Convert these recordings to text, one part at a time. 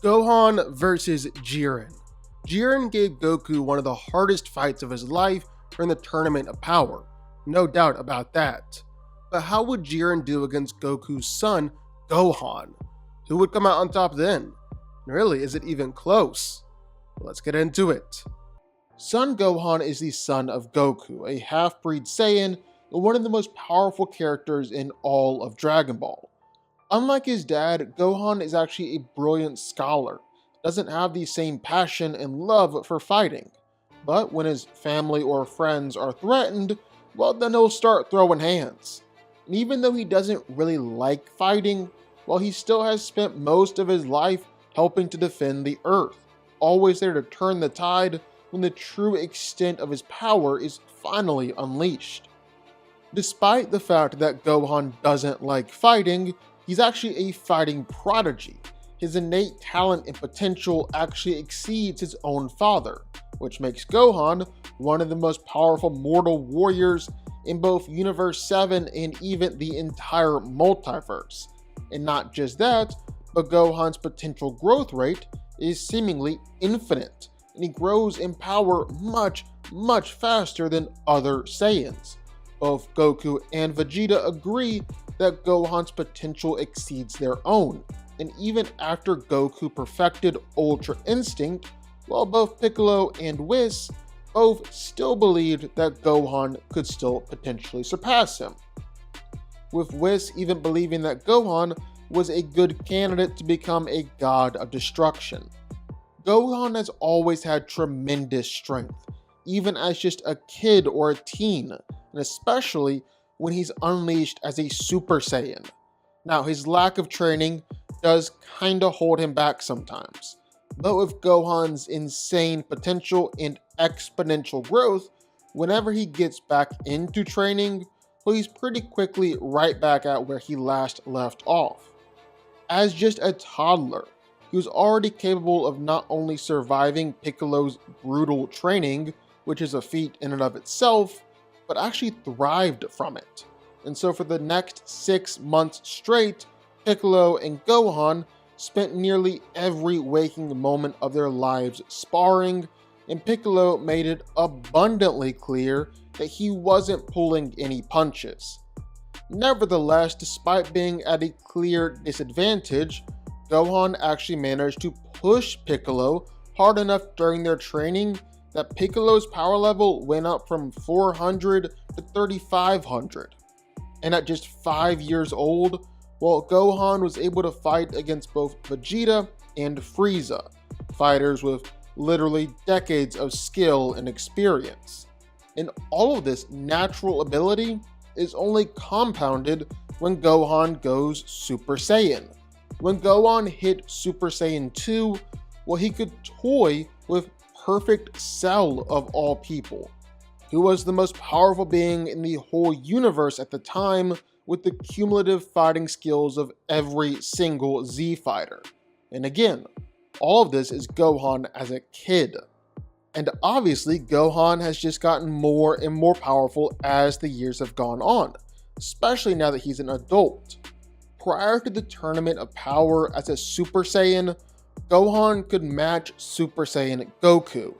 Gohan versus Jiren. Jiren gave Goku one of the hardest fights of his life during the Tournament of Power, no doubt about that. But how would Jiren do against Goku's son, Gohan? Who would come out on top then? Really, is it even close? Let's get into it. Son Gohan is the son of Goku, a half-breed Saiyan and one of the most powerful characters in all of Dragon Ball. Unlike his dad, Gohan is actually a brilliant scholar, doesn't have the same passion and love for fighting. But when his family or friends are threatened, well, then he'll start throwing hands. And even though he doesn't really like fighting, well, he still has spent most of his life helping to defend the Earth, always there to turn the tide when the true extent of his power is finally unleashed. Despite the fact that Gohan doesn't like fighting, he's actually a fighting prodigy. His innate talent and potential actually exceeds his own father, which makes Gohan one of the most powerful mortal warriors in both Universe 7 and even the entire multiverse. And not just that, but Gohan's potential growth rate is seemingly infinite, and he grows in power much faster than other Saiyans. Both Goku and Vegeta agree that Gohan's potential exceeds their own, and even after Goku perfected Ultra Instinct, while both Piccolo and Whis both still believed that Gohan could still potentially surpass him, with Whis even believing that Gohan was a good candidate to become a god of destruction. Gohan has always had tremendous strength, even as just a kid or a teen, and especially when he's unleashed as a Super Saiyan. Now, his lack of training does kinda hold him back sometimes, but with Gohan's insane potential and exponential growth, whenever he gets back into training, well, he's pretty quickly right back at where he last left off. As just a toddler, he was already capable of not only surviving Piccolo's brutal training, which is a feat in and of itself, but actually thrived from it. And so for the next 6 months straight, Piccolo and Gohan spent nearly every waking moment of their lives sparring, and Piccolo made it abundantly clear that he wasn't pulling any punches. Nevertheless, despite being at a clear disadvantage, Gohan actually managed to push Piccolo hard enough during their training that Piccolo's power level went up from 400 to 3500. And at just 5 years old, well, Gohan was able to fight against both Vegeta and Frieza, fighters with literally decades of skill and experience. And all of this natural ability is only compounded when Gohan goes Super Saiyan. When Gohan hit Super Saiyan 2, well, he could toy with Perfect Cell of all people, who was the most powerful being in the whole universe at the time, with the cumulative fighting skills of every single Z fighter. And again, all of this is Gohan as a kid. And obviously, Gohan has just gotten more and more powerful as the years have gone on, especially now that he's an adult. Prior to the Tournament of Power as a Super Saiyan, Gohan could match Super Saiyan Goku.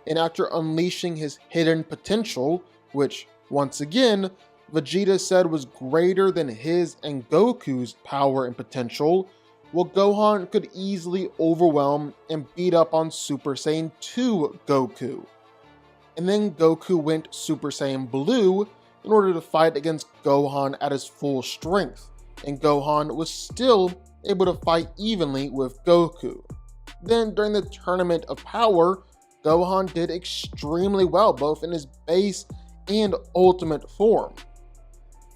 And after unleashing his hidden potential, which, once again, Vegeta said was greater than his and Goku's power and potential, well, Gohan could easily overwhelm and beat up on Super Saiyan 2 Goku. And then Goku went Super Saiyan Blue in order to fight against Gohan at his full strength, and Gohan was still able to fight evenly with Goku. Then during the Tournament of Power, Gohan did extremely well both in his base and ultimate form,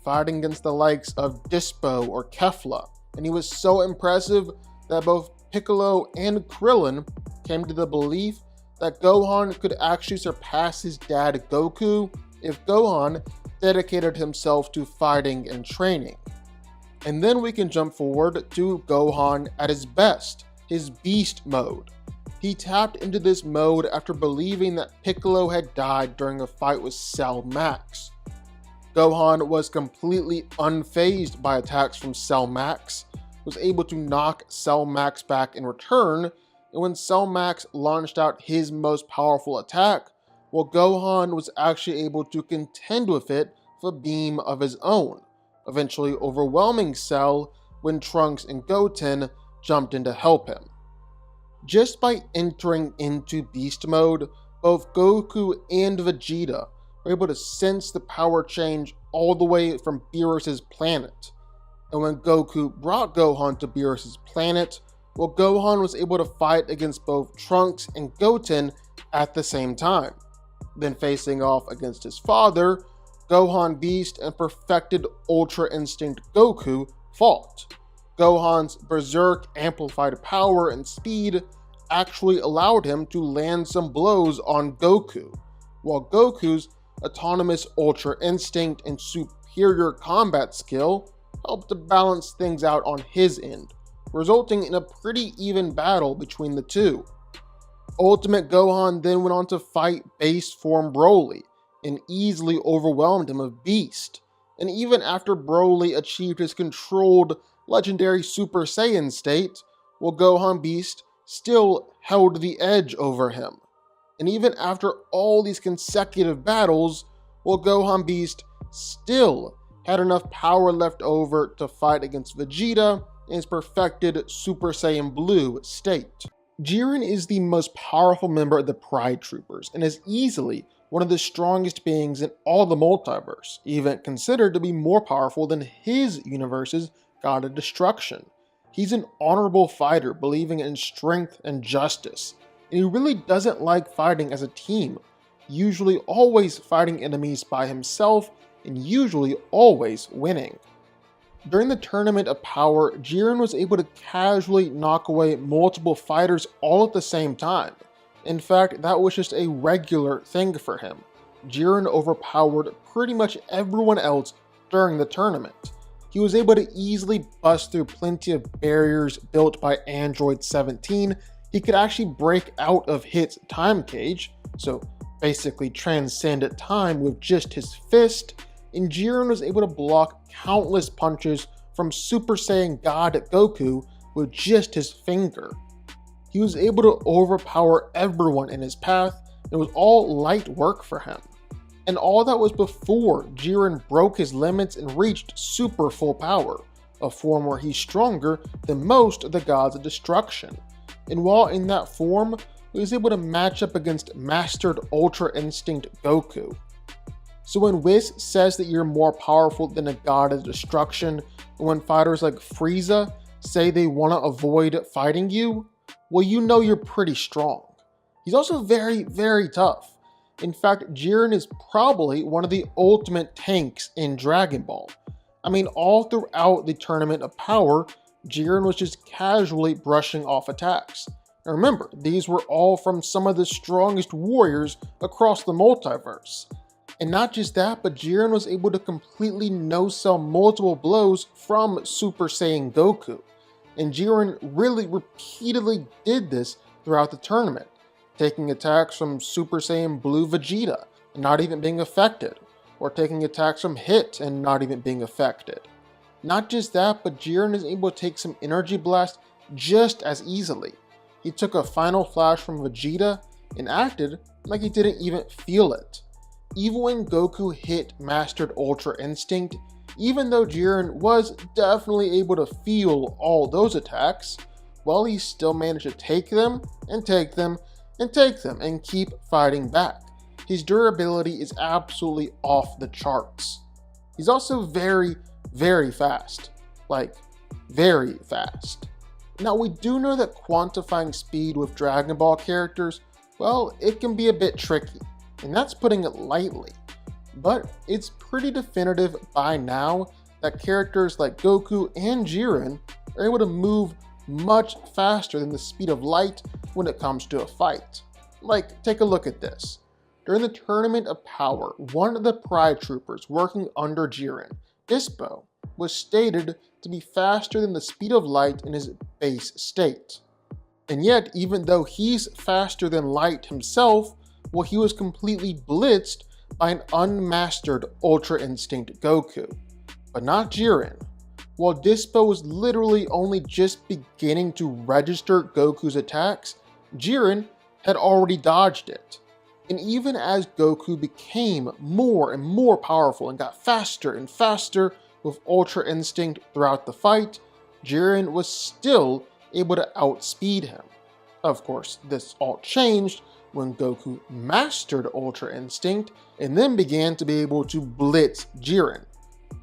fighting against the likes of Dispo or Kefla, and he was so impressive that both Piccolo and Krillin came to the belief that Gohan could actually surpass his dad Goku if Gohan dedicated himself to fighting and training. And then we can jump forward to Gohan at his best, his Beast Mode. He tapped into this mode after believing that Piccolo had died during a fight with Cell Max. Gohan was completely unfazed by attacks from Cell Max, was able to knock Cell Max back in return, and when Cell Max launched out his most powerful attack, well, Gohan was actually able to contend with it with a beam of his own, eventually overwhelming Cell when Trunks and Goten jumped in to help him. Just by entering into Beast Mode, both Goku and Vegeta were able to sense the power change all the way from Beerus's planet. And when Goku brought Gohan to Beerus's planet, well, Gohan was able to fight against both Trunks and Goten at the same time. Then facing off against his father, Gohan Beast and perfected Ultra Instinct Goku fought. Gohan's berserk amplified power and speed actually allowed him to land some blows on Goku, while Goku's autonomous Ultra Instinct and superior combat skill helped to balance things out on his end, resulting in a pretty even battle between the two. Ultimate Gohan then went on to fight base form Broly and easily overwhelmed him with Beast, and even after Broly achieved his controlled legendary Super Saiyan state, well, Gohan Beast still held the edge over him. And even after all these consecutive battles, well, Gohan Beast still had enough power left over to fight against Vegeta in his perfected Super Saiyan Blue state. Jiren is the most powerful member of the Pride Troopers and is easily one of the strongest beings in all the multiverse, even considered to be more powerful than his universe's God of Destruction. He's an honorable fighter believing in strength and justice, and he really doesn't like fighting as a team, usually always fighting enemies by himself and usually always winning. During the Tournament of Power, Jiren was able to casually knock away multiple fighters all at the same time. In fact, that was just a regular thing for him. Jiren overpowered pretty much everyone else during the tournament. He was able to easily bust through plenty of barriers built by Android 17. He could actually break out of Hit's time cage, so basically transcend time with just his fist, and Jiren was able to block countless punches from Super Saiyan God Goku with just his finger. He was able to overpower everyone in his path, and it was all light work for him. And all that was before Jiren broke his limits and reached super full power, a form where he's stronger than most of the gods of destruction. And while in that form, he was able to match up against mastered Ultra Instinct Goku. So when Whis says that you're more powerful than a god of destruction, and when fighters like Frieza say they want to avoid fighting you, well, you know you're pretty strong. He's also very, very tough. In fact, Jiren is probably one of the ultimate tanks in Dragon Ball. I mean, all throughout the Tournament of Power, Jiren was just casually brushing off attacks. And remember, these were all from some of the strongest warriors across the multiverse. And not just that, but Jiren was able to completely no-sell multiple blows from Super Saiyan Goku. And Jiren really repeatedly did this throughout the tournament, taking attacks from Super Saiyan Blue Vegeta and not even being affected, or taking attacks from Hit and not even being affected. Not just that, but Jiren is able to take some Energy Blast just as easily. He took a Final Flash from Vegeta and acted like he didn't even feel it. Even when Goku hit mastered Ultra Instinct, even though Jiren was definitely able to feel all those attacks, well, he still managed to take them and take them and take them and keep fighting back. His durability is absolutely off the charts. He's also very, very fast. Like, very fast. Now, we do know that quantifying speed with Dragon Ball characters, well, it can be a bit tricky, and that's putting it lightly. But it's pretty definitive by now that characters like Goku and Jiren are able to move much faster than the speed of light when it comes to a fight. Like, take a look at this. During the Tournament of Power, one of the Pride Troopers working under Jiren, Dispo, was stated to be faster than the speed of light in his base state. And yet, even though he's faster than light himself, well, he was completely blitzed by an unmastered Ultra Instinct Goku. But not Jiren. while Dispo was literally only just beginning to register Goku's attacks, Jiren had already dodged it. And even as Goku became more and more powerful and got faster and faster with Ultra Instinct throughout the fight, Jiren was still able to outspeed him. Of course, this all changed when Goku mastered Ultra Instinct and then began to be able to blitz Jiren.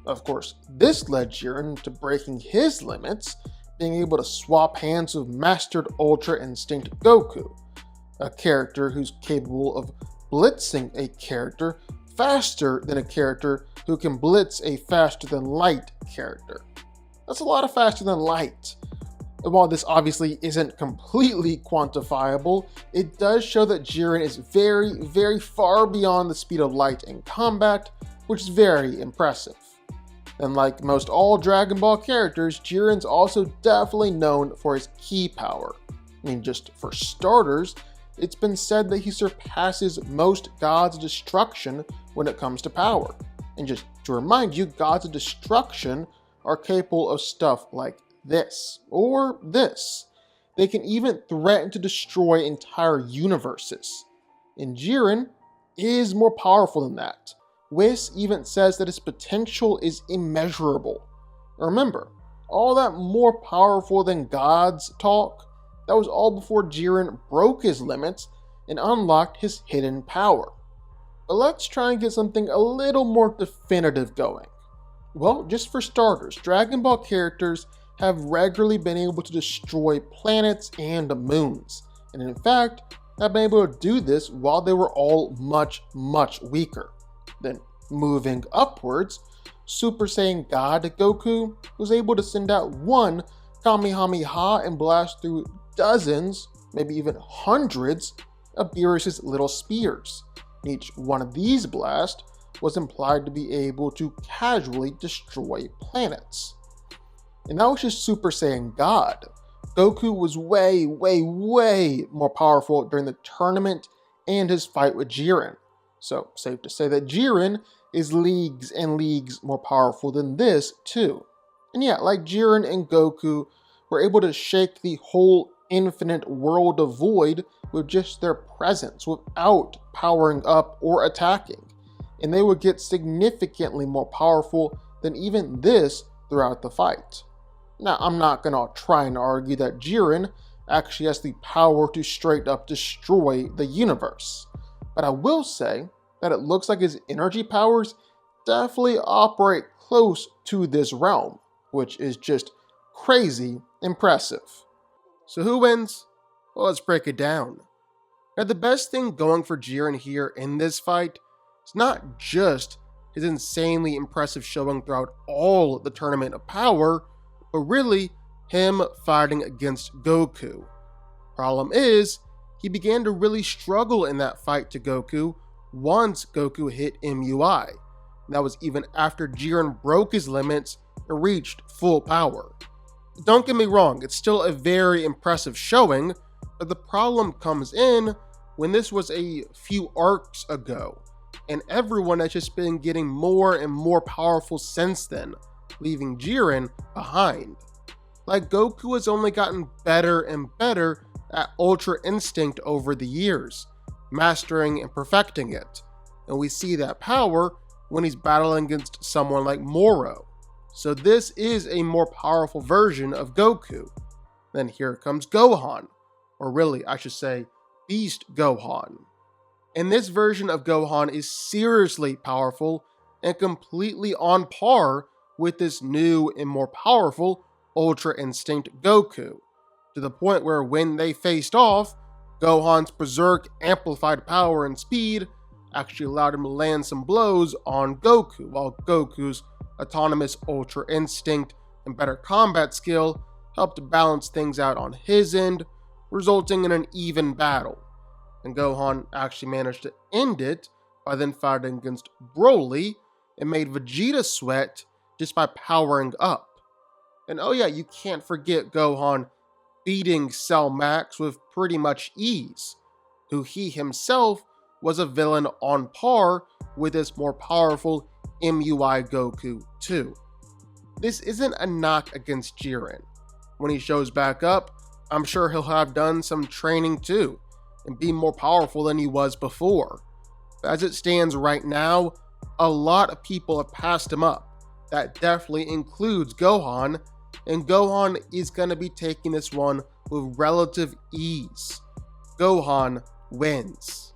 Of course, this led Jiren to breaking his limits, being able to swap hands with mastered Ultra Instinct Goku, a character who's capable of blitzing a character faster than a character who can blitz a faster than light character. That's a lot of faster than light. And while this obviously isn't completely quantifiable, it does show that Jiren is very, very far beyond the speed of light in combat, which is very impressive. And like most all Dragon Ball characters, Jiren's also definitely known for his ki power. I mean, just for starters, it's been said that he surpasses most gods of destruction when it comes to power. And just to remind you, gods of destruction are capable of stuff like this, or this. They can even threaten to destroy entire universes. And Jiren is more powerful than that. Whis even says that his potential is immeasurable. Remember, all that more powerful than gods talk, that was all before Jiren broke his limits and unlocked his hidden power. But let's try and get something a little more definitive going. Well, just for starters, Dragon Ball characters have regularly been able to destroy planets and moons, and in fact, have been able to do this while they were all much, much weaker. Then, moving upwards, Super Saiyan God Goku was able to send out one Kamehameha and blast through dozens, maybe even hundreds, of Beerus's little spears. Each one of these blasts was implied to be able to casually destroy planets. And that was just Super Saiyan God. Goku was way, way, way more powerful during the tournament and his fight with Jiren. So, safe to say that Jiren is leagues and leagues more powerful than this, too. And yeah, like Jiren and Goku were able to shake the whole infinite world of Void with just their presence without powering up or attacking. And they would get significantly more powerful than even this throughout the fight. Now, I'm not going to try and argue that Jiren actually has the power to straight up destroy the universe, but I will say that it looks like his energy powers definitely operate close to this realm, which is just crazy impressive. So who wins? Well, let's break it down. Now, the best thing going for Jiren here in this fight is not just his insanely impressive showing throughout all the Tournament of Power, but really him fighting against Goku. Problem is, he began to really struggle in that fight to Goku once Goku hit MUI. That was even after Jiren broke his limits and reached full power. Don't get me wrong, it's still a very impressive showing, but the problem comes in when this was a few arcs ago, and everyone has just been getting more and more powerful since then, leaving Jiren behind. Like, Goku has only gotten better and better at Ultra Instinct over the years, mastering and perfecting it, and we see that power when he's battling against someone like Moro. So this is a more powerful version of Goku. Then here comes Gohan, or really, I should say, Beast Gohan. And this version of Gohan is seriously powerful and completely on par with this new and more powerful Ultra Instinct Goku, to the point where when they faced off, Gohan's berserk amplified power and speed actually allowed him to land some blows on Goku, while Goku's autonomous Ultra Instinct and better combat skill helped balance things out on his end, resulting in an even battle. And Gohan actually managed to end it by then fighting against Broly and made Vegeta sweat just by powering up. And oh yeah, you can't forget Gohan beating Cell Max with pretty much ease, who he himself was a villain on par with his more powerful MUI Goku too. This isn't a knock against Jiren. When he shows back up, I'm sure he'll have done some training too, and be more powerful than he was before. But as it stands right now, a lot of people have passed him up. That definitely includes Gohan, and Gohan is going to be taking this one with relative ease. Gohan wins.